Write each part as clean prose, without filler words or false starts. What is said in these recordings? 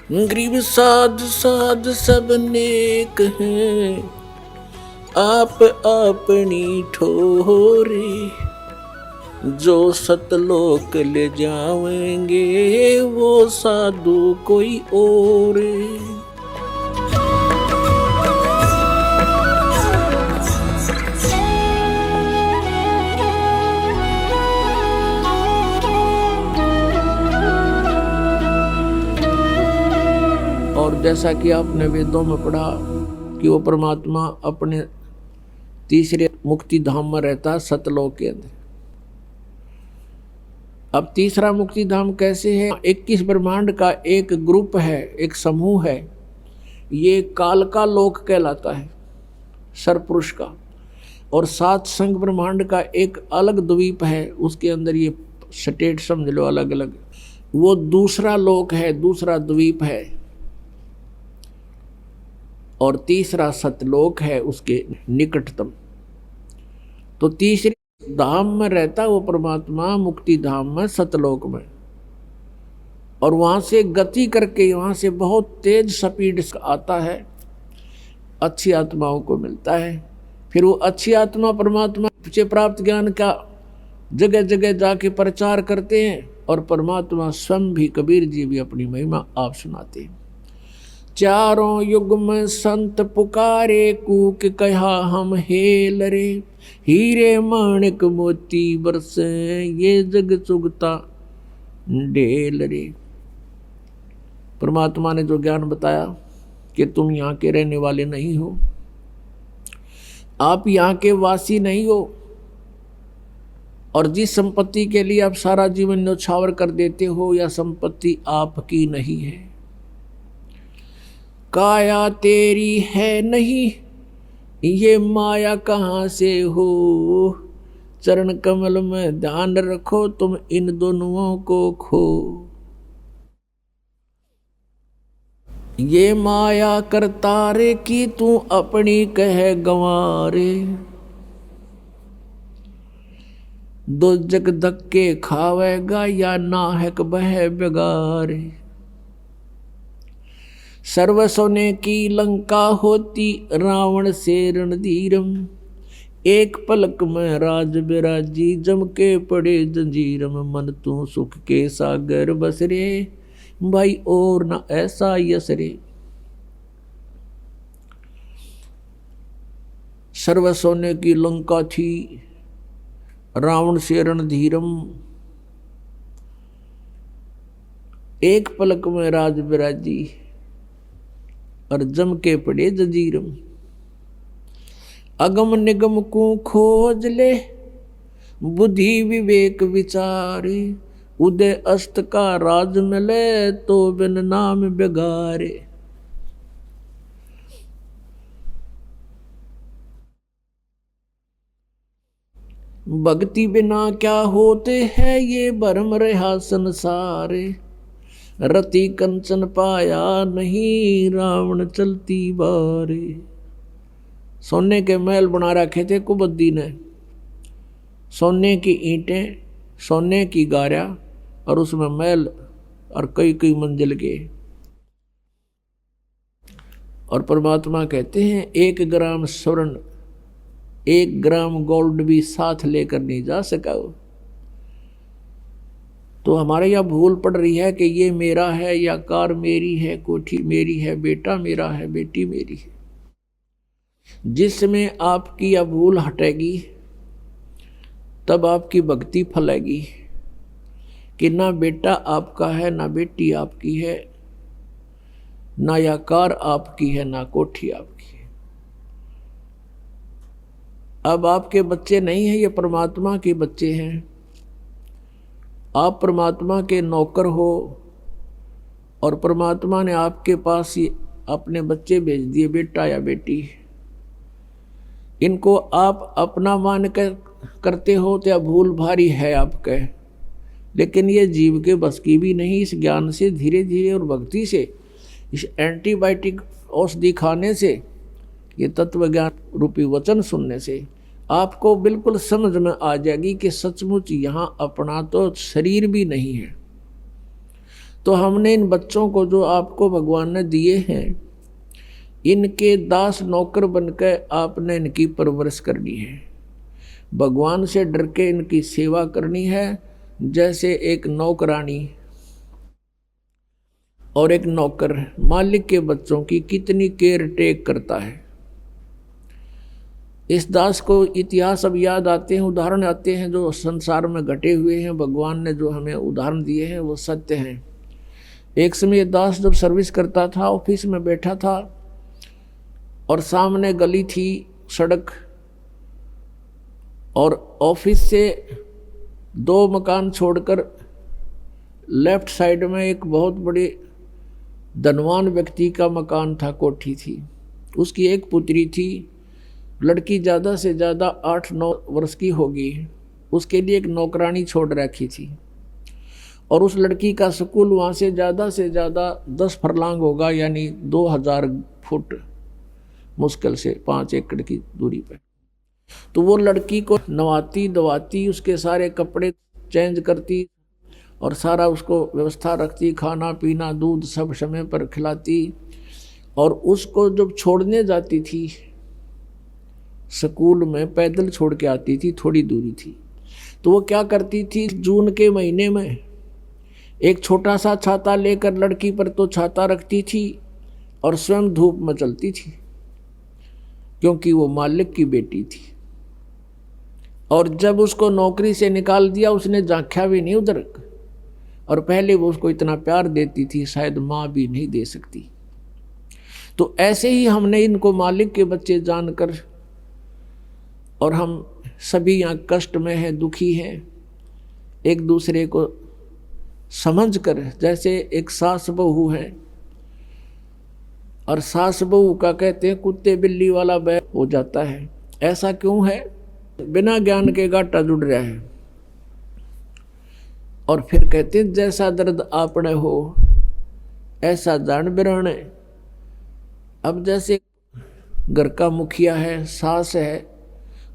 गरीब साध साध सब नेक हैं, आप अपनी ठोरे। जो सतलोक ले जावेंगे वो साधु कोई और। और जैसा कि आपने वेदों में पढ़ा कि वो परमात्मा अपने तीसरे मुक्ति धाम में रहता, सतलोक के अंदर। अब तीसरा मुक्ति धाम कैसे है? 21 ब्रह्मांड का एक ग्रुप है, एक समूह है। ये काल का लोक कहलाता है, सरपुरुष का। और 7 संग ब्रह्मांड का एक अलग द्वीप है, उसके अंदर ये स्टेट समझ लो अलग अलग, वो दूसरा लोक है, दूसरा द्वीप है। और तीसरा सतलोक है उसके निकटतम। तो तीसरी धाम में रहता वो परमात्मा, मुक्ति धाम में, सतलोक में। और वहां से गति करके, वहां से बहुत तेज स्पीड आता है, अच्छी आत्माओं को मिलता है। फिर वो अच्छी आत्मा परमात्मा से प्राप्त ज्ञान का जगह जगह जाके प्रचार करते हैं। और परमात्मा स्वयं भी, कबीर जी भी अपनी महिमा आप सुनाते हैं। चारों युग में संत पुकारे, कूक कहा हम हेल रे। हीरे माणिक मोती बरसे, ये जग चुगता ढेल रे। परमात्मा ने जो ज्ञान बताया कि तुम यहाँ के रहने वाले नहीं हो, आप यहाँ के वासी नहीं हो, और जिस संपत्ति के लिए आप सारा जीवन न्यौछावर कर देते हो, यह संपत्ति आपकी नहीं है। काया तेरी है नहीं, ये माया कहाँ से हो। चरण कमल में ध्यान रखो, तुम इन दोनों को खो। ये माया करतारे की तू अपनी कह गंवारे। दो जग धक्के खावेगा या नाहक बह बेगारे। सर्व सोने की लंका होती रावण से रणधीरम। एक पलक में राज बिराजी, जम के पड़े जंजीरम। मन तू सुख के सागर बसरे, भाई और न ऐसा यसरे। सर्व सोने की लंका थी, रावण से रणधीरम। एक पलक में राज बिराजी, और जम के पड़े जंजीरम। अगम निगम को खोज ले, बुद्धि विवेक विचारे। उदय अस्त का राज मिले, तो बिन नाम बेगारे। भक्ति बिना क्या होते हैं, ये भरम रहा संसारे। रति कंचन पाया नहीं, रावण चलती बारे। सोने के महल बना रखे थे कुबद्दी ने, सोने की ईंटें, सोने की गारा, और उसमें महल और कई कई मंजिल के। और परमात्मा कहते हैं 1 ग्राम स्वर्ण, 1 ग्राम गोल्ड भी साथ लेकर नहीं जा सका। तो हमारे यहाँ भूल पड़ रही है कि ये मेरा है, या कार मेरी है, कोठी मेरी है, बेटा मेरा है, बेटी मेरी है। जिसमें आपकी यह भूल हटेगी, तब आपकी भक्ति फलेगी कि ना बेटा आपका है, ना बेटी आपकी है, ना यह कार आपकी है, ना कोठी आपकी है। अब आपके बच्चे नहीं हैं, ये परमात्मा के बच्चे हैं। आप परमात्मा के नौकर हो, और परमात्मा ने आपके पास ही अपने बच्चे भेज दिए, बेटा या बेटी। इनको आप अपना मान कर करते हो तो भूल भारी है आपके, लेकिन ये जीव के बस की भी नहीं। इस ज्ञान से धीरे धीरे और भक्ति से, इस एंटीबायोटिक औषधि खाने से, ये तत्व ज्ञान रूपी वचन सुनने से आपको बिल्कुल समझ में आ जाएगी कि सचमुच यहाँ अपना तो शरीर भी नहीं है। तो हमने इन बच्चों को जो आपको भगवान ने दिए हैं, इनके दास नौकर बनकर आपने इनकी परवरिश करनी है। भगवान से डर के इनकी सेवा करनी है, जैसे एक नौकरानी और एक नौकर मालिक के बच्चों की कितनी केयर टेक करता है। इस दास को इतिहास अब याद आते हैं, उदाहरण आते हैं जो संसार में घटे हुए हैं। भगवान ने जो हमें उदाहरण दिए हैं वो सत्य हैं। एक समय दास जब सर्विस करता था, ऑफिस में बैठा था और सामने गली थी, सड़क, और ऑफिस से 2 मकान छोड़कर लेफ्ट साइड में एक बहुत बड़ी धनवान व्यक्ति का मकान था, कोठी थी। उसकी एक पुत्री थी, लड़की ज़्यादा से ज़्यादा 8-9 वर्ष की होगी। उसके लिए एक नौकरानी छोड़ रखी थी और उस लड़की का स्कूल वहाँ से ज़्यादा 10 फरलांग होगा, यानी 2000 फुट मुश्किल से 5 एकड़ की दूरी पर। तो वो लड़की को नवाती धवाती, उसके सारे कपड़े चेंज करती और सारा उसको व्यवस्था रखती, खाना पीना दूध सब समय पर खिलाती। और उसको जब छोड़ने जाती थी स्कूल में, पैदल छोड़ के आती थी, थोड़ी दूरी थी, तो वो क्या करती थी, जून के महीने में एक छोटा सा छाता लेकर लड़की पर तो छाता रखती थी और स्वयं धूप में चलती थी, क्योंकि वो मालिक की बेटी थी। और जब उसको नौकरी से निकाल दिया, उसने झांका भी नहीं उधर, और पहले वो उसको इतना प्यार देती थी, शायद माँ भी नहीं दे सकती। तो ऐसे ही हमने इनको मालिक के बच्चे जानकर, और हम सभी यहाँ कष्ट में हैं, दुखी हैं, एक दूसरे को समझकर, जैसे एक सास बहू है और सास बहू का कहते हैं कुत्ते बिल्ली वाला बैर हो जाता है। ऐसा क्यों है? बिना ज्ञान के गाटा जुड़ रहा है। और फिर कहते हैं जैसा दर्द आपने हो ऐसा जान बिराने। अब जैसे घर का मुखिया है, सास है,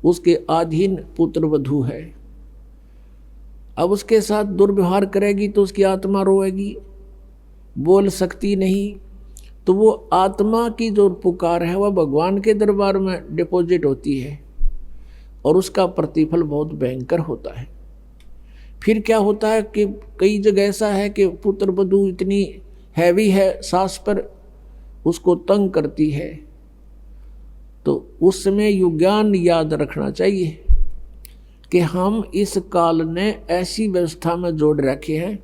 उसके अधीन पुत्र वधू है, अब उसके साथ दुर्व्यवहार करेगी तो उसकी आत्मा रोएगी, बोल सकती नहीं। तो वो आत्मा की जो पुकार है वह भगवान के दरबार में डिपॉजिट होती है और उसका प्रतिफल बहुत भयंकर होता है। फिर क्या होता है कि कई जगह ऐसा है कि पुत्र वधू इतनी हैवी है सास पर, उसको तंग करती है। तो उस समय ये ज्ञान याद रखना चाहिए कि हम इस काल ने ऐसी व्यवस्था में जोड़ रखे हैं,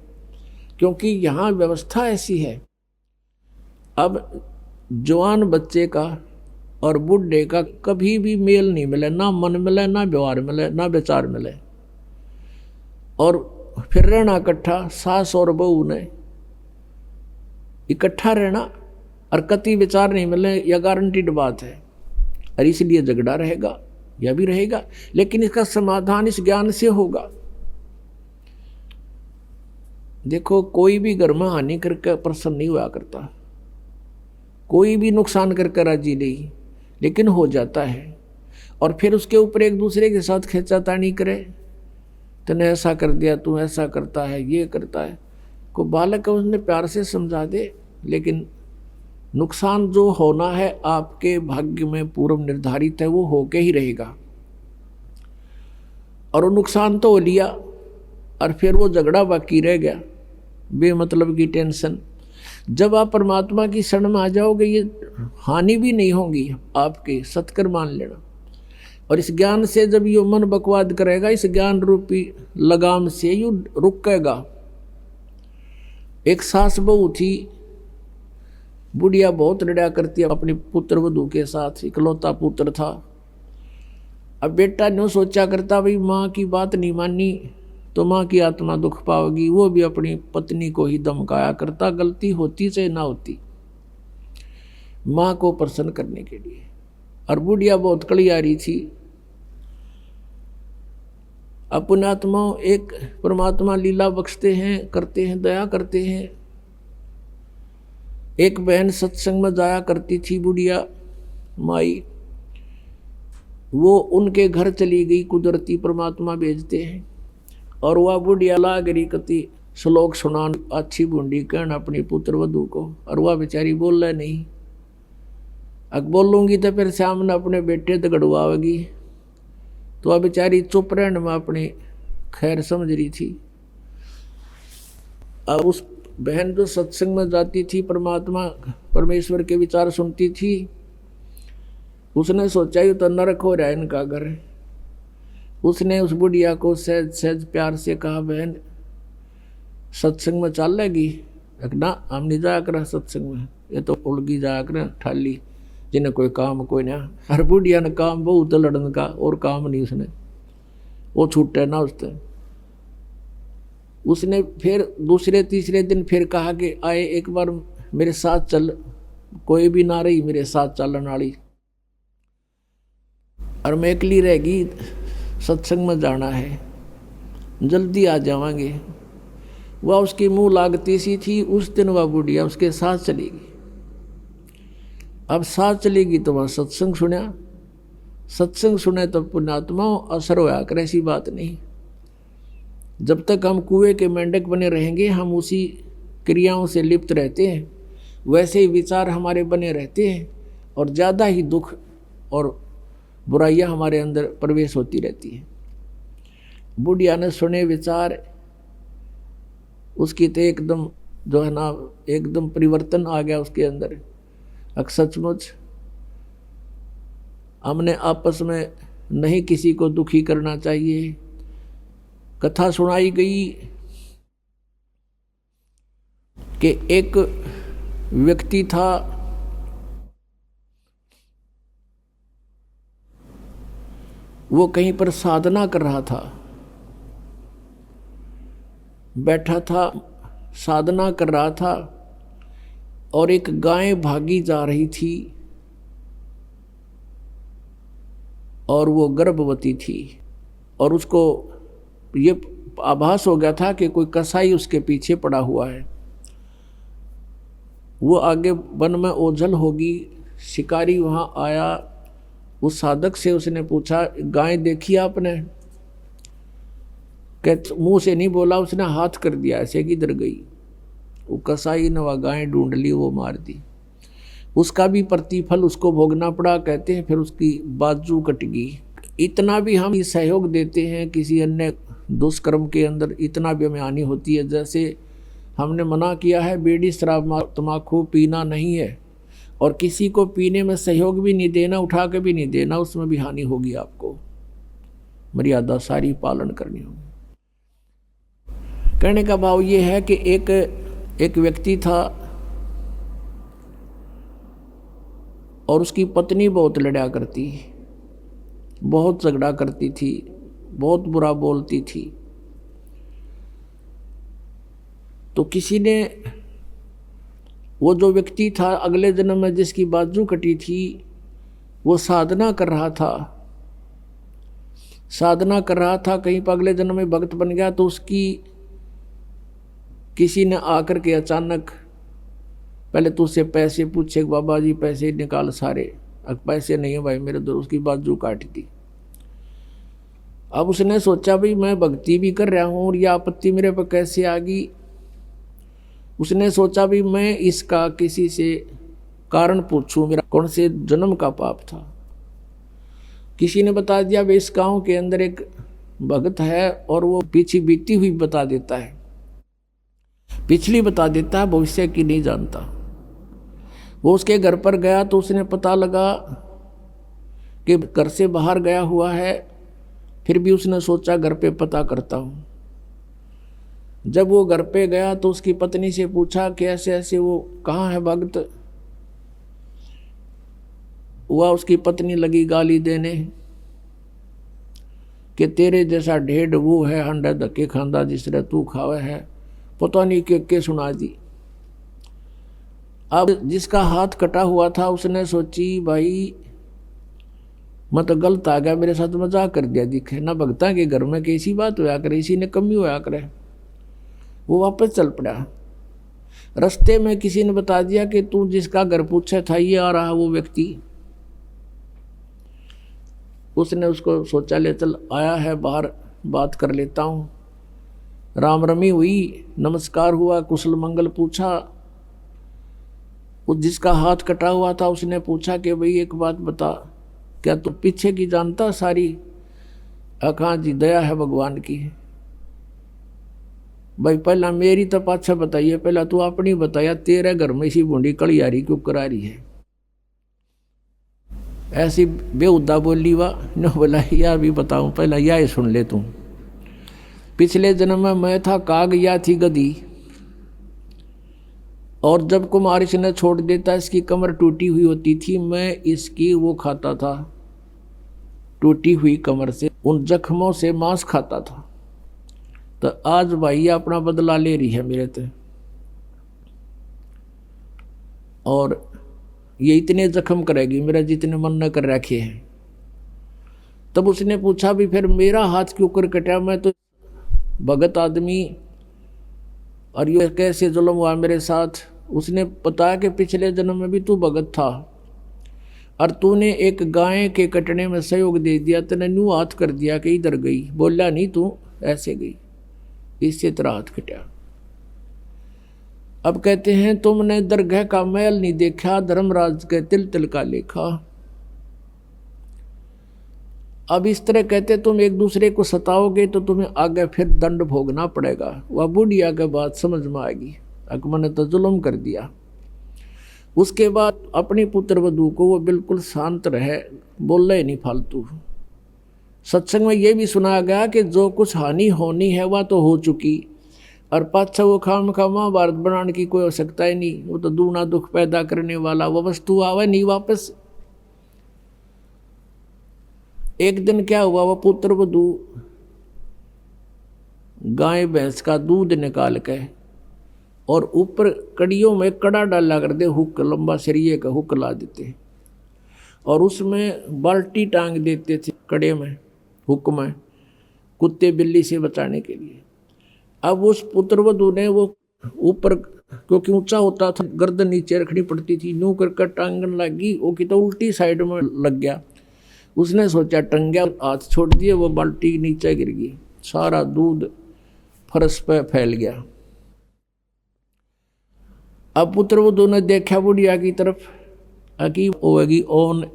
क्योंकि यहाँ व्यवस्था ऐसी है। अब जवान बच्चे का और बूढ़े का कभी भी मेल नहीं मिले, ना मन मिले, ना व्यवहार मिले, ना विचार मिले, और फिर रहना इकट्ठा, सास और बहू ने इकट्ठा रहना और कति विचार नहीं मिले, यह गारंटीड बात है। और इसलिए झगड़ा रहेगा, यह भी रहेगा, लेकिन इसका समाधान इस ज्ञान से होगा। देखो, कोई भी घर में हानि करके प्रसन्न नहीं हुआ करता, कोई भी नुकसान करके राजी नहीं, लेकिन हो जाता है। और फिर उसके ऊपर एक दूसरे के साथ खींचातानी करे, तूने ऐसा कर दिया, तू ऐसा करता है, ये करता है। को बालक है उसने प्यार से समझा दे, लेकिन नुकसान जो होना है आपके भाग्य में पूर्व निर्धारित है, वो होके ही रहेगा। और वो नुकसान तो हो लिया और फिर वो झगड़ा बाकी रह गया, बेमतलब की टेंशन। जब आप परमात्मा की शरण में आ जाओगे, ये हानि भी नहीं होगी आपके, सत्कर मान लेना। और इस ज्ञान से जब ये मन बकवाद करेगा, इस ज्ञान रूपी लगाम से यू रुकेगा। एक सास बहू थी, बुढ़िया बहुत लड़ा करती है अपने पुत्र वधू के साथ, इकलौता पुत्र था। अब बेटा ने सोचा करता, भाई माँ की बात नहीं मानी तो माँ की आत्मा दुख पाओगी। वो भी अपनी पत्नी को ही धमकाया करता, गलती होती चाहे ना होती, माँ को प्रसन्न करने के लिए। और बुढ़िया बहुत कलियारी थी। अपने आत्मा एक परमात्मा लीला बख्शते हैं, करते हैं, दया करते हैं। एक बहन सत्संग में जाया करती थी, बुढ़िया माई, वो उनके घर चली गई, कुदरती परमात्मा भेजते हैं। और वह बुढ़िया लागरी कति श्लोक सुनान अच्छी बूंदी कहन अपनी पुत्र वधु को, और वह बेचारी बोल रहा नहीं। अब बोलूंगी तो फिर सामने अपने बेटे तो गड़वाएगी, तो वह बेचारी चुप रहने में अपनी खैर समझ रही थी। अब उस बहन जो सत्संग में जाती थी, परमात्मा परमेश्वर के विचार सुनती थी, उसने सोचा ये तो नरक हो रहा है इनका घर। उसने उस बुढ़िया को सहज सहज प्यार से कहा, बहन सत्संग में चल लेगी? ना हम नहीं जाया कर सत्संग में, ये तो उलगी जाया कर ठाली, जिन्हें कोई काम कोई ना। हर बुढ़िया ने काम बहुत लड़न का, और काम नहीं उसने, वो छूटे ना उससे। उसने फिर दूसरे तीसरे दिन फिर कहा कि आए एक बार मेरे साथ चल, कोई भी ना रही मेरे साथ चलने वाली, और मैं अकेली रहेगी, सत्संग में जाना है, जल्दी आ जावांगे। वह उसकी मुंह लागती सी थी। उस दिन वह बुढ़िया उसके साथ चलेगी। अब साथ चलेगी तो वह सत्संग सुना, सत्संग सुने तो पुण्यात्मा असर होया कर, ऐसी बात नहीं। जब तक हम कुएं के मेंढक बने रहेंगे, हम उसी क्रियाओं से लिप्त रहते हैं, वैसे ही विचार हमारे बने रहते हैं, और ज़्यादा ही दुख और बुराइयां हमारे अंदर प्रवेश होती रहती है। बुढ़िया ने सुने विचार, उसकी तो एकदम जो है ना, एकदम परिवर्तन आ गया उसके अंदर। अब सचमुच हमने आपस में नहीं किसी को दुखी करना चाहिए। कथा सुनाई गई कि एक व्यक्ति था, वो कहीं पर साधना कर रहा था, बैठा था, साधना कर रहा था, और एक गाय भागी जा रही थी, और वो गर्भवती थी, और उसको ये आभास हो गया था कि कोई कसाई उसके पीछे पड़ा हुआ है। वो आगे वन में ओझल होगी। शिकारी वहाँ आया, उस साधक से उसने पूछा, गाय देखी आपने? मुंह से नहीं बोला, उसने हाथ कर दिया ऐसे, किधर गई? वो कसाई ने वह गाय ढूंढ ली, वो मार दी। उसका भी प्रतिफल उसको भोगना पड़ा। कहते हैं फिर उसकी बाजू कट गई। इतना भी हम सहयोग देते हैं किसी अन्य दुष्कर्म के अंदर, इतना भी हमें हानि होती है। जैसे हमने मना किया है बीड़ी शराब तम्बाकू पीना नहीं है, और किसी को पीने में सहयोग भी नहीं देना, उठा के भी नहीं देना, उसमें भी हानि होगी। आपको मर्यादा सारी पालन करनी होगी। कहने का भाव ये है कि एक व्यक्ति था, और उसकी पत्नी बहुत लड़ा करती, बहुत झगड़ा करती थी, बहुत बुरा बोलती थी। तो किसी ने, वो जो व्यक्ति था अगले जन्म में जिसकी बाजू कटी थी, वो साधना कर रहा था, साधना कर रहा था, कहीं पर अगले जन्म में भक्त बन गया। तो उसकी किसी ने आकर के अचानक पहले तो उससे पैसे पूछे, बाबा जी पैसे निकाल सारे। अब पैसे नहीं है भाई मेरे, तो उसकी बाजू काट दी। अब उसने सोचा भाई मैं भक्ति भी कर रहा हूँ और यह आपत्ति मेरे पर कैसे आ गई। उसने सोचा भी मैं इसका किसी से कारण पूछूं, मेरा कौन से जन्म का पाप था। किसी ने बता दिया भाई इस गाँव के अंदर एक भगत है, और वो पीछे बीती हुई बता देता है, पिछली बता देता है, भविष्य की नहीं जानता। वो उसके घर पर गया तो उसने पता लगा कि घर से बाहर गया हुआ है। फिर भी उसने सोचा घर पे पता करता हूँ। जब वो घर पे गया तो उसकी पत्नी से पूछा कि ऐसे ऐसे वो कहाँ है भगत। हुआ उसकी पत्नी लगी गाली देने कि तेरे जैसा ढेड वो है, हंडा धक्के खांदा जिसरे तू खावे है, पता नहीं के सुना दी। अब जिसका हाथ कटा हुआ था उसने सोची भाई मैं तो गलत आ गया, मेरे साथ मजाक कर दिया, दिखे ना भगता के घर में कैसी बात होया करे, इसी ने कमी होया करे। वो वापस चल पड़ा। रास्ते में किसी ने बता दिया कि तू जिसका घर पूछा था ये आ रहा वो व्यक्ति। उसने उसको सोचा ले चल आया है बाहर, बात कर लेता हूँ। राम रमी हुई, नमस्कार हुआ, कुशल मंगल पूछा। उस जिसका हाथ कटा हुआ था उसने पूछा कि भाई एक बात बता, क्या तू पीछे की जानता सारी? कहाँ जी, दया है भगवान की। भाई पहला मेरी तो पाछा बताइए, पहला तू अपनी बताया, तेरे घर में इसी बूंदी कलियारी क्यों करा रही है? ऐसी बेहुदा बोली वाह न, बोला यार भी बताऊं, पहला यह सुन ले तू। पिछले जन्म में मैं था काग, या थी गधी, और जब कुमार इसने छोड़ देता, इसकी कमर टूटी हुई होती थी, मैं इसकी वो खाता था, टूटी हुई कमर से उन जख्मों से मांस खाता था। तो आज भाई अपना बदला ले रही है मेरे से, और ये इतने जख्म करेगी मेरा जितने मन न कर रखे हैं। तब उसने पूछा भी फिर मेरा हाथ क्यों कर कटा? मैं तो भगत आदमी, और ये कैसे जुल्म हुआ मेरे साथ? उसने बताया कि पिछले जन्म में भी तू भगत था, और तूने एक गाय के कटने में सहयोग दे दिया, तूने न्यू हाथ कर दिया कि इधर गई, बोला नहीं तू ऐसे गई, इससे तेरा हाथ कटा। अब कहते हैं तुमने दरगाह का महल नहीं देखा, धर्मराज के तिल तिल का लेखा। अब इस तरह कहते तुम एक दूसरे को सताओगे तो तुम्हें आगे फिर दंड भोगना पड़ेगा। वह बुढ़िया के बात समझ में आएगी, अकबर ने तो जुल्म कर दिया। उसके बाद अपनी पुत्र वधू को वो बिल्कुल शांत रहे, बोले नहीं फालतू। सत्संग में ये भी सुनाया गया कि जो कुछ हानि होनी है वह तो हो चुकी, और पाछा वो खाम खा महाभारत बनाने की कोई आवश्यकता ही नहीं। वो तो दूना दुख पैदा करने वाला वो वस्तु आवे नहीं वापस। एक दिन क्या हुआ, वो पुत्र वधू गाय भैंस का दूध निकाल के और ऊपर कड़ियों में कड़ा डाला कर दे, हुक लंबा सरिये का हुक ला देते, और उसमें बाल्टी टांग देते थे कड़े में, हुक में, कुत्ते बिल्ली से बचाने के लिए। अब उस पुत्रवधू ने वो ऊपर, क्योंकि ऊंचा होता था, गर्दन नीचे रखनी पड़ती थी, यूं कर टांगन लगी, वो की तो उल्टी साइड में लग गया। उसने सोचा टंग गया, हाथ छोड़ दिए, वो बाल्टी नीचे गिर गई, सारा दूध फर्श पे फैल गया। अब पुत्रवधू ने देखा बुढ़िया की तरफ, अकी होगी ओन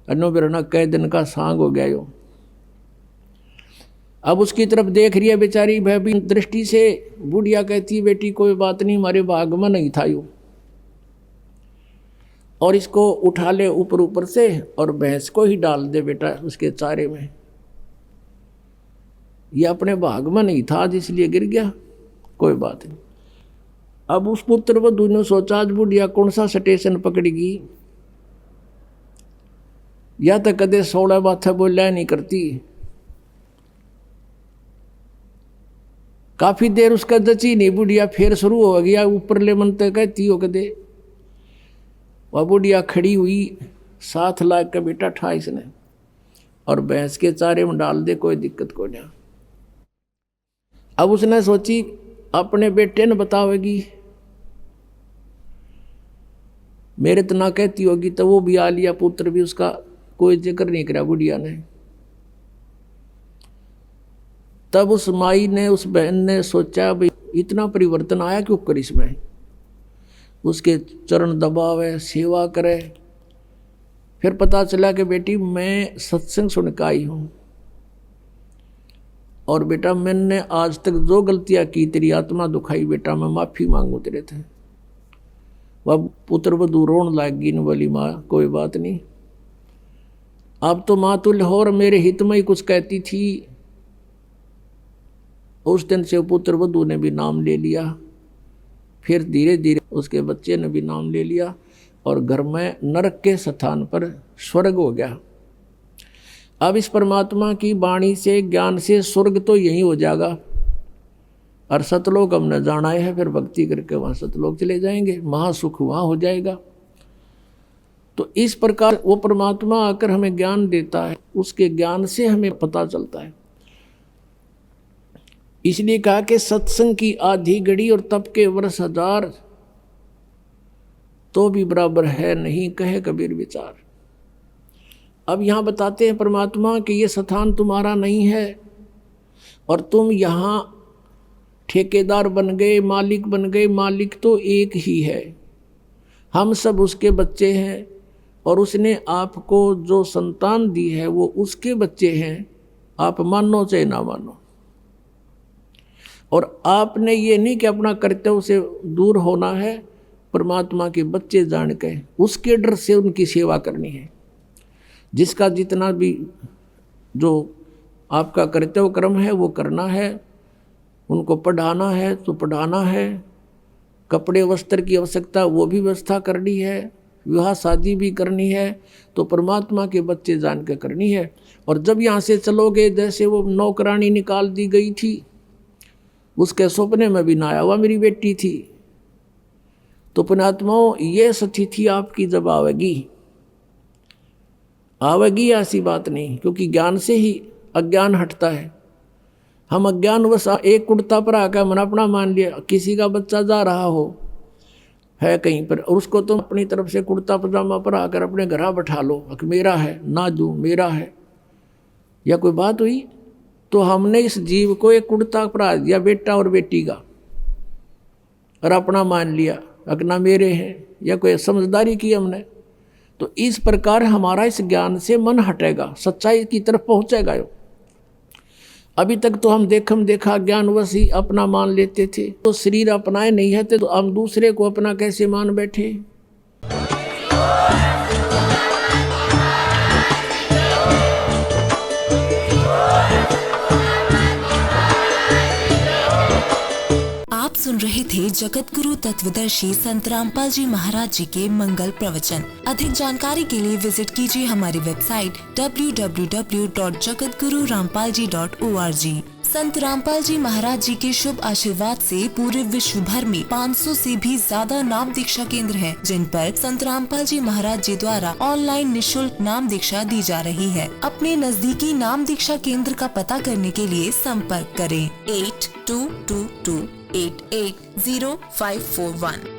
अनो बिरना कई दिन का सांग हो गया यो। अब उसकी तरफ देख रही है बेचारी भयभीन दृष्टि से। बुढ़िया कहती बेटी कोई बात नहीं, हमारे भाग में नहीं था यो, और इसको उठा ले ऊपर ऊपर से और भैंस को ही डाल दे बेटा उसके चारे में। ये अपने भाग में नहीं था इसलिए गिर गया, कोई बात नहीं। अब उस पुत्र वधू ने सोचा आज बुढ़िया कौन सा स्टेशन पकड़ेगी, या तो कदे 16 बातें बोलिया नहीं करती। काफी देर उसका जची नहीं, बुढ़िया फिर शुरू हो गया ऊपर ले मन तक कहती हो कदे। वह बुढ़िया खड़ी हुई, 7 लाख का बेटा ठा इसने, और भैंस के चारे में डाल दे, कोई दिक्कत को नहीं। अब उसने सोची अपने बेटे ने बतावेगी, मेरे तो ना कहती होगी, तो वो भी आ लिया, पुत्र भी उसका कोई जिक्र नहीं करा बुढ़िया ने। तब उस माई ने, उस बहन ने सोचा भाई इतना परिवर्तन आया क्यों कर इसमें, उसके चरण दबावे, सेवा करे। फिर पता चला कि बेटी मैं सत्संग सुन के आई हूँ, और बेटा मैंने आज तक जो गलतियाँ की, तेरी आत्मा दुखाई बेटा, मैं माफ़ी मांगू तेरे थे। वह पुत्र वधू रोन लाग गई, बोली माँ कोई बात नहीं, अब तो माँ तुल्य हो और मेरे हित में ही कुछ कहती थी। उस दिन से पुत्र वधू ने भी नाम ले लिया, फिर धीरे धीरे उसके बच्चे ने भी नाम ले लिया, और घर में नरक के स्थान पर स्वर्ग हो गया। अब इस परमात्मा की वाणी से, ज्ञान से स्वर्ग तो यही हो जाएगा, और सतलोक हमने जाना है, फिर भक्ति करके वहाँ सतलोक चले जाएंगे, महासुख वहाँ हो जाएगा। तो इस प्रकार वो परमात्मा आकर हमें ज्ञान देता है, उसके ज्ञान से हमें पता चलता है। इसलिए कहा कि सत्संग की आधी घड़ी और तप के वर्ष 1000 तो भी बराबर है नहीं, कहे कबीर विचार। अब यहाँ बताते हैं परमात्मा कि ये स्थान तुम्हारा नहीं है, और तुम यहाँ ठेकेदार बन गए, मालिक बन गए, मालिक तो एक ही है, हम सब उसके बच्चे हैं और उसने आपको जो संतान दी है वो उसके बच्चे हैं, आप मानो चाहे ना मानो। और आपने ये नहीं कि अपना कर्तव्य से दूर होना है, परमात्मा के बच्चे जान के उसके डर से उनकी सेवा करनी है। जिसका जितना भी जो आपका कर्तव्य कर्म है वो करना है, उनको पढ़ाना है तो पढ़ाना है, कपड़े वस्त्र की आवश्यकता वो भी व्यवस्था करनी है, विवाह शादी भी करनी है, तो परमात्मा के बच्चे जान के करनी है। और जब यहाँ से चलोगे, जैसे वो नौकरानी निकाल दी गई थी, उसके सपने में भी ना आया हुआ मेरी बेटी थी, तो पुण्यात्माओं ये स्थिति आपकी जब आवेगी ऐसी बात नहीं, क्योंकि ज्ञान से ही अज्ञान हटता है। हम अज्ञानवश एक कुर्ता पर आकर मन अपना मान लिया, किसी का बच्चा जा रहा हो है कहीं पर और उसको तुम अपनी तरफ से कुर्ता पजामा पर आकर अपने घर बैठा लो कि मेरा है ना दूँ, मेरा है, या कोई बात हुई? तो हमने इस जीव को एक कुर्ता परा दिया बेटा और बेटी का और अपना मान लिया अपना मेरे हैं, या कोई समझदारी की हमने। तो इस प्रकार हमारा इस ज्ञान से मन हटेगा, सच्चाई की तरफ पहुंचेगा। अभी तक तो हम देखा ज्ञानवश ही अपना मान लेते थे, तो शरीर अपनाए नहीं है तो हम दूसरे को अपना कैसे मान बैठे। आप सुन रहे थे जगत गुरु तत्वदर्शी संत रामपाल जी महाराज जी के मंगल प्रवचन। अधिक जानकारी के लिए विजिट कीजिए हमारी वेबसाइट www.jagatgururampalji.org। संत रामपाल जी महाराज जी के शुभ आशीर्वाद से पूरे विश्व भर में 500 से भी ज्यादा नाम दीक्षा केंद्र हैं, जिन पर संत रामपाल जी महाराज जी द्वारा ऑनलाइन निशुल्क नाम दीक्षा दी जा रही है। अपने नजदीकी नाम दीक्षा केंद्र का पता करने के लिए संपर्क करें 8222880541।